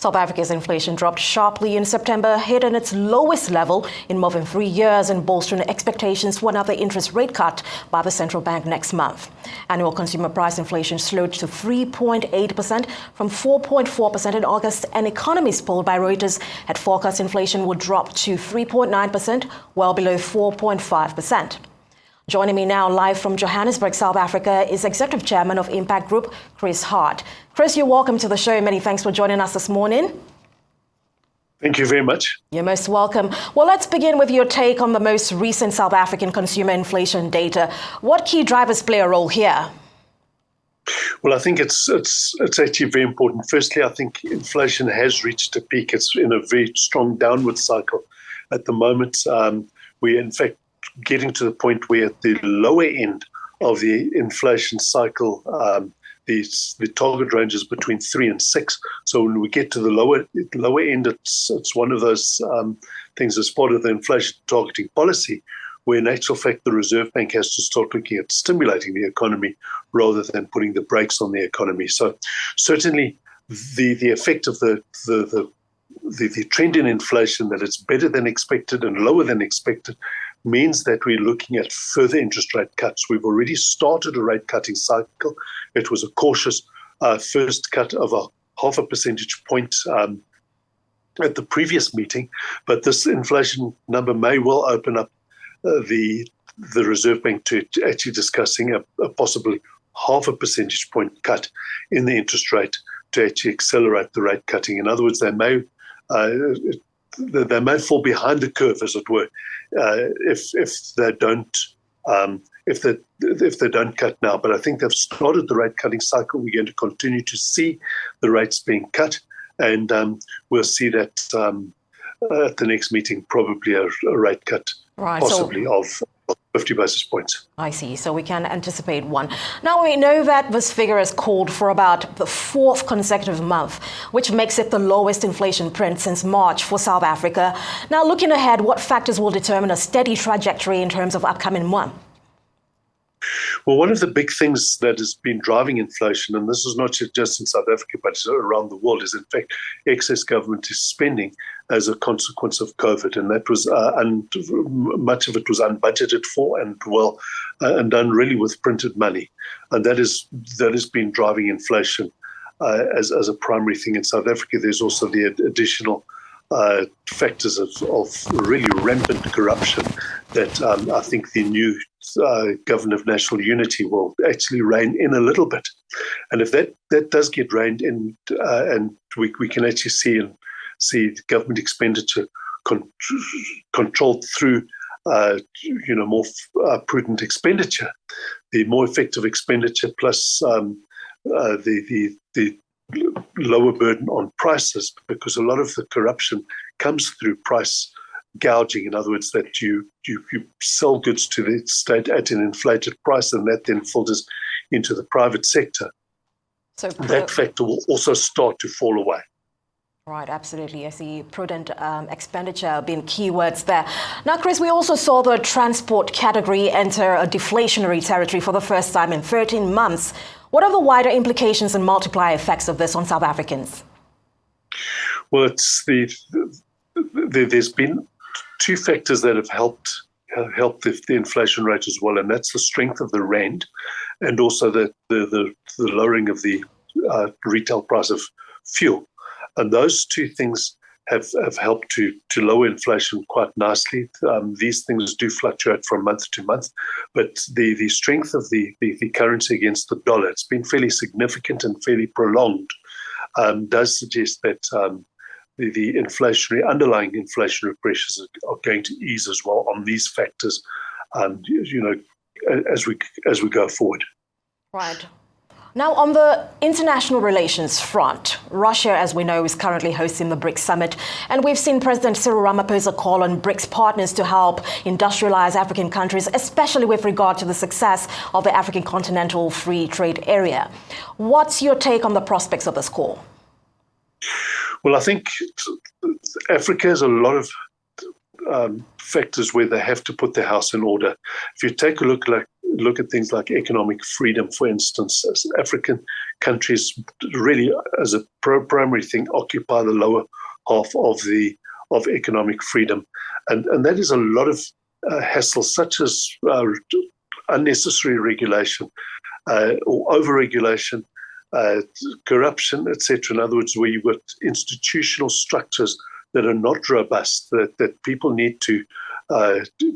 South Africa's inflation dropped sharply in September, hitting its lowest level in more than 3 years and bolstering expectations for another interest rate cut by the central bank next month. Annual consumer price inflation slowed to 3.8% from 4.4% in August, and economists polled by Reuters had forecast inflation would drop to 3.9%, well below 4.5%. Joining me now live from Johannesburg, South Africa, is Executive Chairman of Impact Group, Hart. Chris, you're welcome to the show. Many thanks for joining us this morning. Thank you very much. You're most welcome. Well, let's begin with your take on the most recent South African consumer inflation data. What key drivers play a role here? Well, I think it's actually very important. Firstly, I think inflation has reached a peak. It's in a very strong downward cycle at the moment. We're in fact getting to the point where at the lower end of the inflation cycle, the target range is between 3 and 6. So when we get to the lower end, it's one of those things as part of the inflation targeting policy, where in actual fact the Reserve Bank has to start looking at stimulating the economy rather than putting the brakes on the economy. So certainly the effect of the trend in inflation, that it's better than expected and lower than expected, means that we're looking at further interest rate cuts. We've already started a rate cutting cycle. It was a cautious first cut of a 0.5 percentage point at the previous meeting, but this inflation number may well open up the Reserve Bank to actually discussing a possibly 0.5 percentage point cut in the interest rate to actually accelerate the rate cutting. In other words, they may fall behind the curve, as it were, if they don't cut now. But I think they've started the rate cutting cycle. We're going to continue to see the rates being cut, and we'll see that at the next meeting, probably a rate cut, right, possibly of 50 basis points. I see. So we can anticipate one. Now, we know that this figure has called for about the 4th consecutive month, which makes it the lowest inflation print since March for South Africa. Now, looking ahead, what factors will determine a steady trajectory in terms of upcoming month? Well, one of the big things that has been driving inflation, and this is not just in South Africa, but around the world, is in fact excess government spending as a consequence of COVID, and that was much of it was unbudgeted for and done really with printed money, and that has been driving inflation as a primary thing in South Africa. There's also the additional factors of really rampant corruption that I think the new government of national unity will actually rein in a little bit. And if that does get reined in, and we can actually see government expenditure controlled through more prudent expenditure, the more effective expenditure plus the lower burden on prices, because a lot of the corruption comes through price gouging. In other words, that you sell goods to the state at an inflated price, and that then filters into the private sector. So that factor will also start to fall away. Right, absolutely. I see prudent expenditure being keywords there. Now, Chris, we also saw the transport category enter a deflationary territory for the first time in 13 months. What are the wider implications and multiplier effects of this on South Africans? Well, there's been two factors that have helped the inflation rate as well, and that's the strength of the rand and also the lowering of the retail price of fuel. And those two things have helped to lower inflation quite nicely. These things do fluctuate from month to month, but the strength of the currency against the dollar, it's been fairly significant and fairly prolonged, does suggest that the underlying inflationary pressures are going to ease as well on these factors, as we go forward. Right. Now, on the international relations front, Russia, as we know, is currently hosting the BRICS summit, and we've seen President Cyril Ramaphosa call on BRICS partners to help industrialize African countries, especially with regard to the success of the African Continental Free Trade Area. What's your take on the prospects of this call? Well, I think Africa has a lot of factors where they have to put their house in order. If you take a look look at things like economic freedom, for instance. As African countries really, as a primary thing, occupy the lower half of economic freedom, and that is a lot of hassle, such as unnecessary regulation or over-regulation, corruption, etc. In other words, where you've got institutional structures that are not robust, that people need to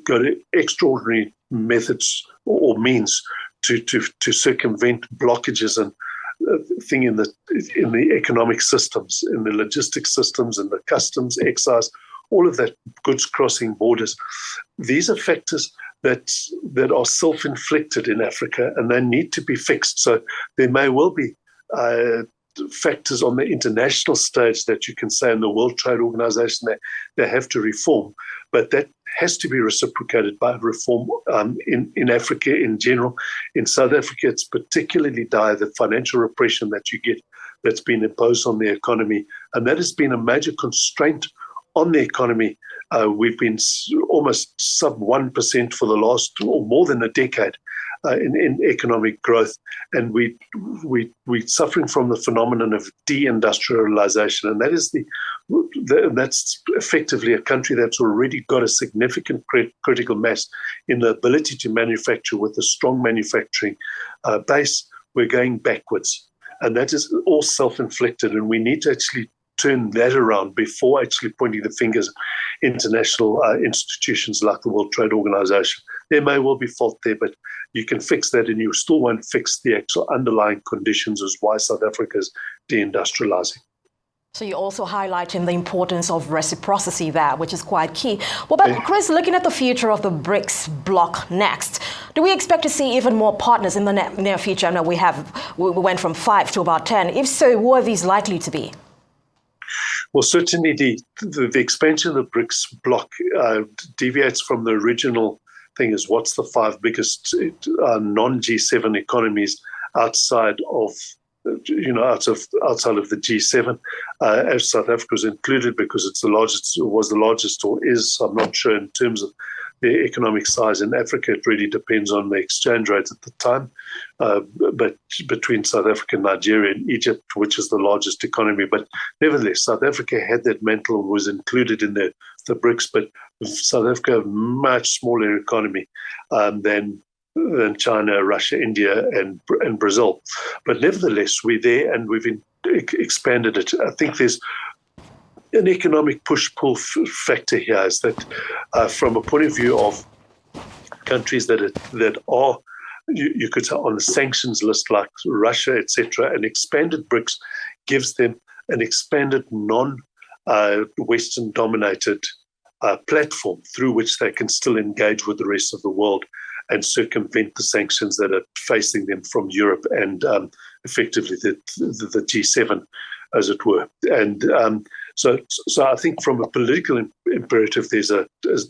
go to extraordinary methods or means to circumvent blockages and thing in the economic systems, in the logistics systems, in the customs, excise, all of that, goods crossing borders. These are factors that are self-inflicted in Africa, and they need to be fixed. So there may well be factors on the international stage that you can say in the World Trade Organization that they have to reform, but that has to be reciprocated by reform in Africa in general. In South Africa, it's particularly dire, the financial repression that you get that's been imposed on the economy, and that has been a major constraint on the economy. We've been almost sub 1% for the last, or more than a decade, in economic growth, and we're suffering from the phenomenon of deindustrialization, and that is that's effectively a country that's already got a significant critical mass in the ability to manufacture with a strong manufacturing base. We're going backwards, and that is all self-inflicted, and we need to actually turn that around before actually pointing the fingers at international institutions like the World Trade Organization. There may well be fault there, but you can fix that, and you still won't fix the actual underlying conditions as why South Africa is deindustrializing. So you're also highlighting the importance of reciprocity there, which is quite key. Well, but Chris, looking at the future of the BRICS bloc next, do we expect to see even more partners in the near future? I know we went from 5 to about 10. If so, who are these likely to be? Well, certainly the expansion of the BRICS bloc deviates from the original thing is what's the 5 biggest non-G7 economies outside of outside of the G7, as South Africa was included because it's was the largest or is, I'm not sure in terms of the economic size in Africa. It really depends on the exchange rate at the time, but between South Africa, Nigeria and Egypt, which is the largest economy. But nevertheless, South Africa had that mantle and was included in the BRICS, but South Africa a much smaller economy than China, Russia, India, and Brazil. But nevertheless, we're there and we've expanded it. I think there's an economic push-pull factor here, is that from a point of view of countries that are, you could say, on the sanctions list like Russia, etc., an expanded BRICS gives them an expanded non-Western dominated platform through which they can still engage with the rest of the world and circumvent the sanctions that are facing them from Europe and effectively the G7, as it were. And so I think from a political imperative, there's a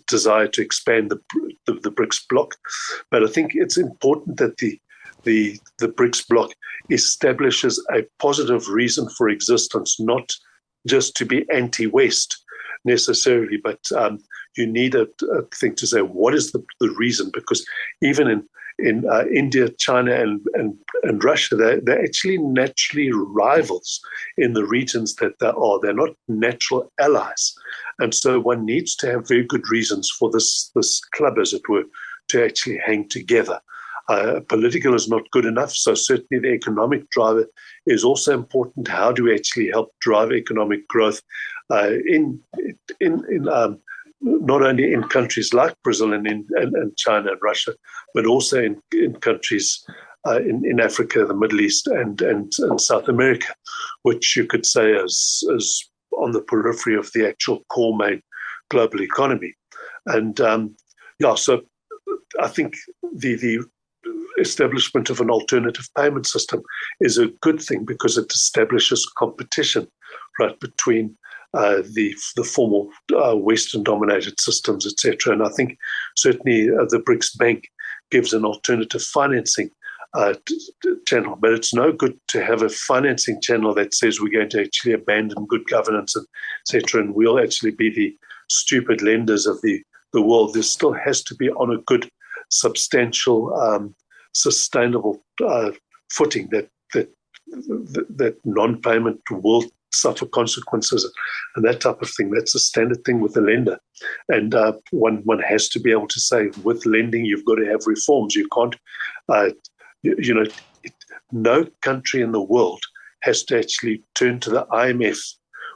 desire to expand the BRICS bloc. But I think it's important that the BRICS bloc establishes a positive reason for existence, not just to be anti-West necessarily, but you need a thing to say, what is the reason? Because even in India, China, and Russia, they're actually naturally rivals in the regions that they are. They're not natural allies. And so one needs to have very good reasons for this club, as it were, to actually hang together. Political is not good enough, so certainly the economic driver is also important. How do we actually help drive economic growth in not only in countries like Brazil and China and Russia, but also in countries in Africa, the Middle East, and South America, which you could say is on the periphery of the actual core main global economy. And so I think the establishment of an alternative payment system is a good thing because it establishes competition, right, between the formal Western-dominated systems, etc. And I think certainly the BRICS Bank gives an alternative financing channel, but it's no good to have a financing channel that says we're going to actually abandon good governance, and etc., and we'll actually be the stupid lenders of the world. There still has to be on a good substantial, sustainable footing that non-payment will suffer consequences and that type of thing. That's a standard thing with the lender. And one has to be able to say, with lending, you've got to have reforms. You can't, no country in the world has to actually turn to the IMF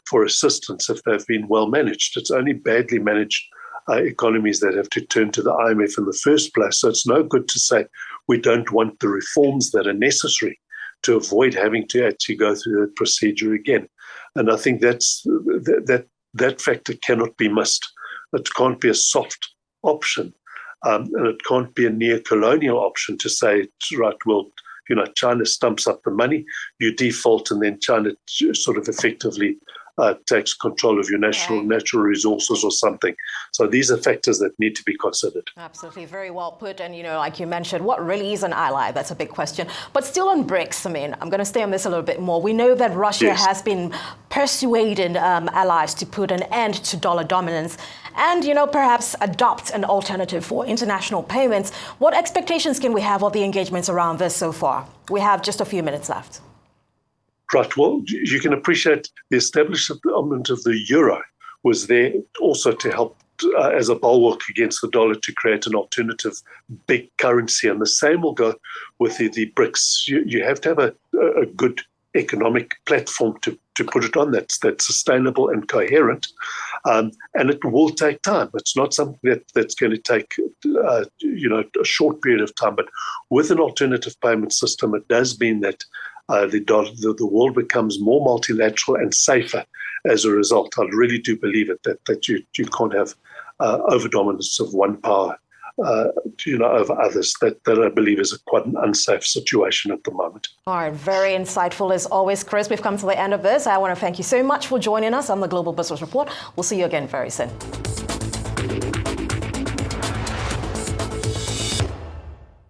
for assistance if they've been well managed. It's only badly managed economies that have to turn to the IMF in the first place. So it's no good to say we don't want the reforms that are necessary to avoid having to actually go through that procedure again. And I think that factor cannot be missed. It can't be a soft option, and it can't be a neo-colonial option to say, right, well, China stumps up the money, you default, and then China sort of effectively takes control of your natural resources or something. So these are factors that need to be considered. Absolutely, very well put. And, like you mentioned, what really is an ally? That's a big question. But still on BRICS, I'm going to stay on this a little bit more. We know that Russia has been persuading allies to put an end to dollar dominance and, perhaps adopt an alternative for international payments. What expectations can we have of the engagements around this so far? We have just a few minutes left. Right. Well, you can appreciate the establishment of the euro was there also to help as a bulwark against the dollar to create an alternative big currency. And the same will go with the BRICS. You have to have a good economic platform to put it on that's sustainable and coherent. And it will take time. It's not something that's going to take a short period of time. But with an alternative payment system, it does mean that the world becomes more multilateral and safer as a result. I really do believe it that you can't have overdominance of one power over others. That I believe is quite an unsafe situation at the moment. All right, very insightful as always, Chris. We've come to the end of this. I want to thank you so much for joining us on the Global Business Report. We'll see you again very soon.